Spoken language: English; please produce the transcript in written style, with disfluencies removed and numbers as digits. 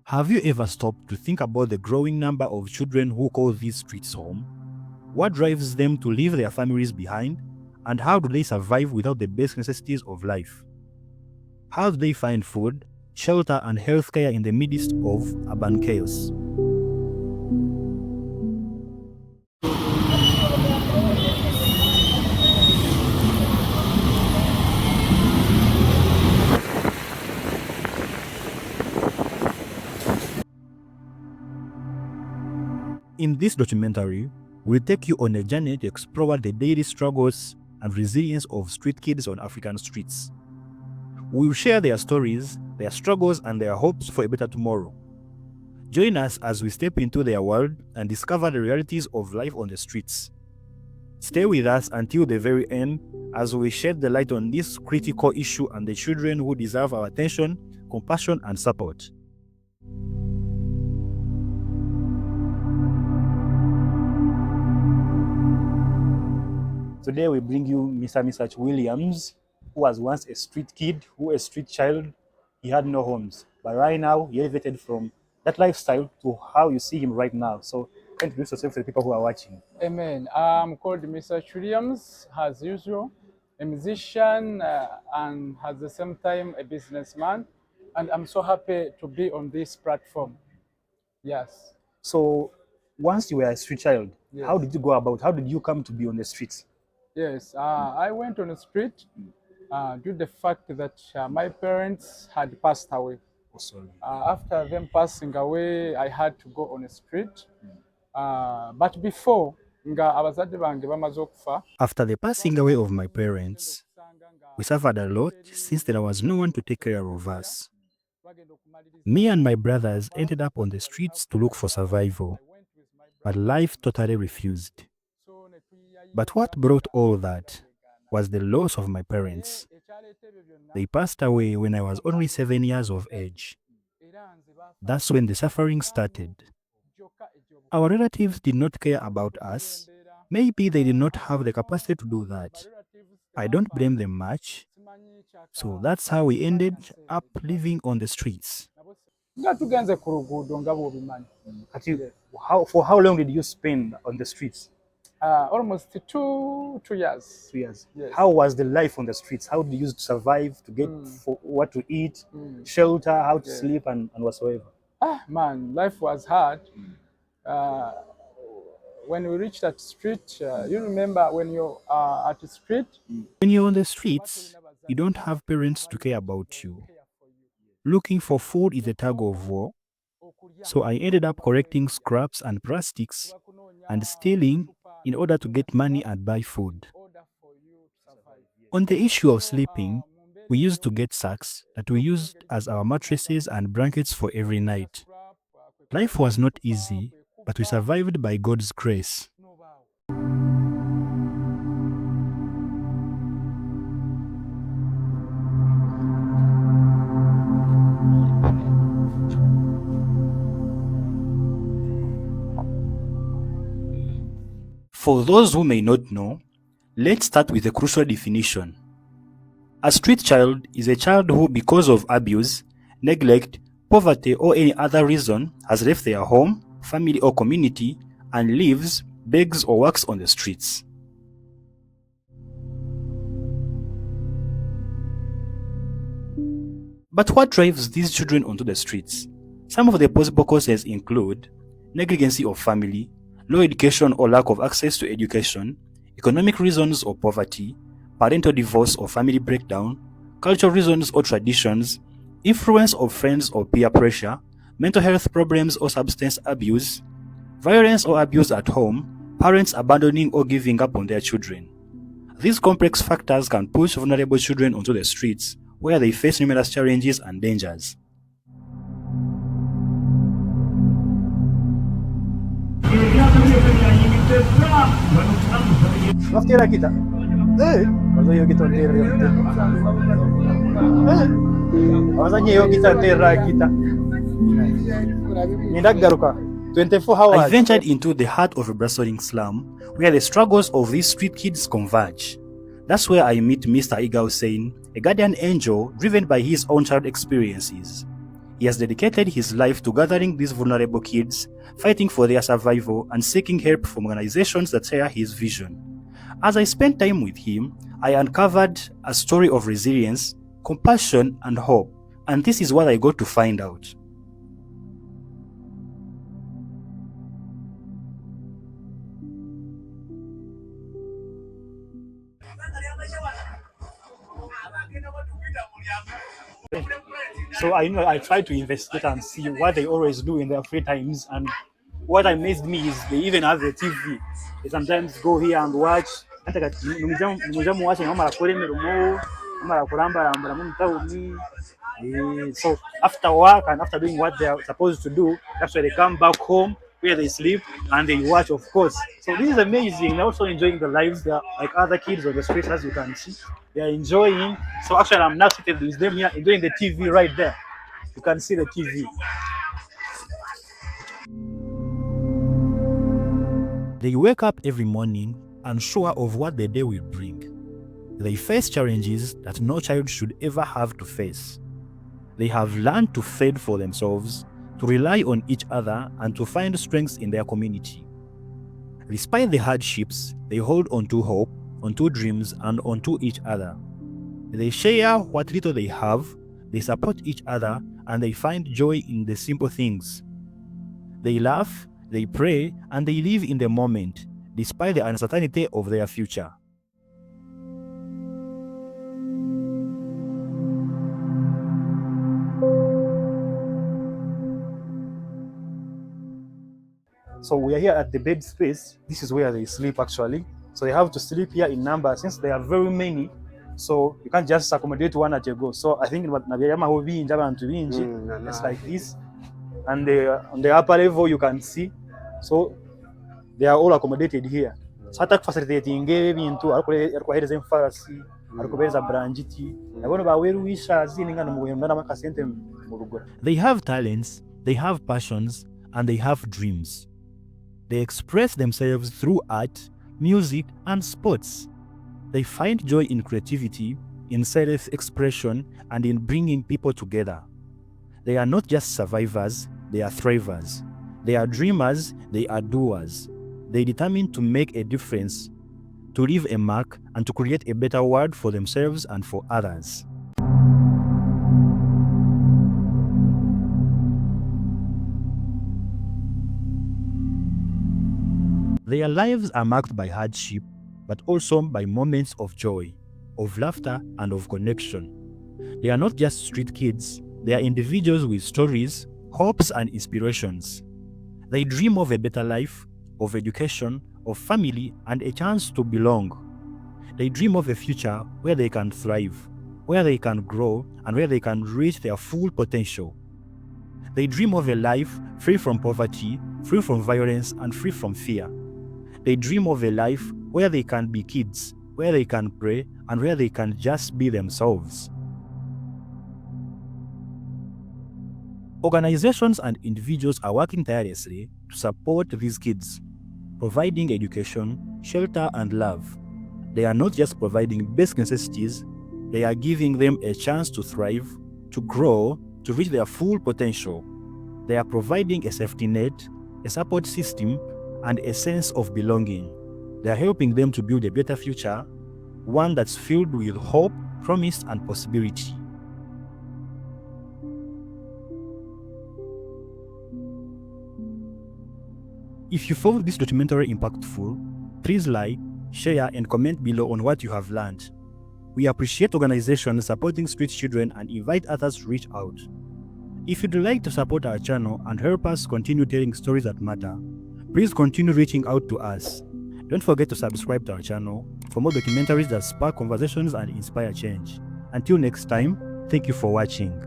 Have you ever stopped to think about the growing number of children who call these streets home? What drives them to leave their families behind? And how do they survive without the basic necessities of life? How do they find food, shelter, and healthcare in the midst of urban chaos? In this documentary, we'll take you on a journey to explore the daily struggles and resilience of street kids on African streets. We'll share their stories, their struggles, and their hopes for a better tomorrow. Join us as we step into their world and discover the realities of life on the streets. Stay with us until the very end as we shed the light on this critical issue and the children who deserve our attention, compassion, and support. Today we bring you Mr. Misach Williams, who was once a street kid, a street child. He had no homes. But right now, he elevated from that lifestyle to how you see him right now. So introduce yourself to the people who are watching. Amen. I'm called Mr. Williams, as usual, a musician and at the same time a businessman. And I'm so happy to be on this platform. Yes. So once you were a street child, Yes. How did you go about? How did you come to be on the streets? Yes, I went on the street due to the fact that my parents had passed away. Oh, sorry. After them passing away, I had to go on the street. But before, nga abazadde bange bamaze okufa. After the passing away of my parents, we suffered a lot since there was no one to take care of us. Me and my brothers ended up on the streets to look for survival, but life totally refused. But what brought all that was the loss of my parents. They passed away when I was only 7 years of age. That's when the suffering started. Our relatives did not care about us. Maybe they did not have the capacity to do that. I don't blame them much. So that's how we ended up living on the streets. Nga tugenze ku luguudo nga bw'obimanyi. For how long did you spend on the streets? Almost two years. 2 years. Yes. How was the life on the streets? How did you survive to get what to eat, shelter, how to sleep, and whatsoever? Man, life was hard. When we reached that street, you remember when you're at the street? When you're on the streets, you don't have parents to care about you. Looking for food is a tug of war. So I ended up collecting scraps and plastics and stealing in order to get money and buy food. On the issue of sleeping, we used to get sacks that we used as our mattresses and blankets for every night. Life was not easy, but we survived by God's grace. For those who may not know, let's start with a crucial definition. A street child is a child who, because of abuse, neglect, poverty, or any other reason, has left their home, family, or community and lives, begs, or works on the streets. But what drives these children onto the streets? Some of the possible causes include negligency of family, low education or lack of access to education, economic reasons or poverty, parental divorce or family breakdown, cultural reasons or traditions, influence of friends or peer pressure, mental health problems or substance abuse, violence or abuse at home, parents abandoning or giving up on their children. These complex factors can push vulnerable children onto the streets, where they face numerous challenges and dangers. Naftira kita. Mazoyo kita tera. Wazanye kita tera kita. Nindagaruka. 24 hours. I ventured into the heart of a bustling slum where the struggles of these street kids converge. That's where I meet Mr. Iga Hussein, a guardian angel driven by his own child experiences. He has dedicated his life to gathering these vulnerable kids, fighting for their survival, and seeking help from organizations that share his vision. As I spent time with him, I uncovered a story of resilience, compassion, and hope, and this is what I got to find out. So I try to investigate and see what they always do in their free times, and what amazed me is they even have a TV. They sometimes go here and watch. So after work and after doing what they are supposed to do, that's why they come back home where they sleep and they watch, of course. So this is amazing. They're also enjoying the lives. They're like other kids on the streets, as you can see. They're enjoying. So actually, I'm not seated with them here enjoying the TV right there. You can see the TV. They wake up every morning unsure of what the day will bring. They face challenges that no child should ever have to face. They have learned to fend for themselves, to rely on each other, and to find strengths in their community. Despite the hardships, they hold onto hope, onto dreams, and onto each other. They share what little they have, they support each other, and they find joy in the simple things. They laugh, they pray, and they live in the moment, despite the uncertainty of their future. So we are here at the bed space. This is where they sleep actually. So they have to sleep here in numbers since there are very many. So you can't just accommodate one at a go. So I think it's like this. And on the upper level you can see. So they are all accommodated here. So hata facilitating ebintu arikuhereza emfarasi arikubereza branjiti nabone baweruisha zininga nomugenda namakasente mu rugo. They have talents, they have passions, and they have dreams. They express themselves through art, music, and sports. They find joy in creativity, in self-expression, and in bringing people together. They are not just survivors, they are thrivers. They are dreamers, they are doers. They determine to make a difference, to leave a mark, and to create a better world for themselves and for others. Their lives are marked by hardship, but also by moments of joy, of laughter, and of connection. They are not just street kids, they are individuals with stories, hopes, and inspirations. They dream of a better life, of education, of family, and a chance to belong. They dream of a future where they can thrive, where they can grow, and where they can reach their full potential. They dream of a life free from poverty, free from violence, and free from fear. They dream of a life where they can be kids, where they can pray, and where they can just be themselves. Organizations and individuals are working tirelessly to support these kids, providing education, shelter, and love. They are not just providing basic necessities, they are giving them a chance to thrive, to grow, to reach their full potential. They are providing a safety net, a support system, and a sense of belonging. They are helping them to build a better future, one that's filled with hope, promise, and possibility. If you found this documentary impactful, please like, share, and comment below on what you have learned. We appreciate organizations supporting street children and invite others to reach out. If you'd like to support our channel and help us continue telling stories that matter, please continue reaching out to us. Don't forget to subscribe to our channel for more documentaries that spark conversations and inspire change. Until next time, thank you for watching.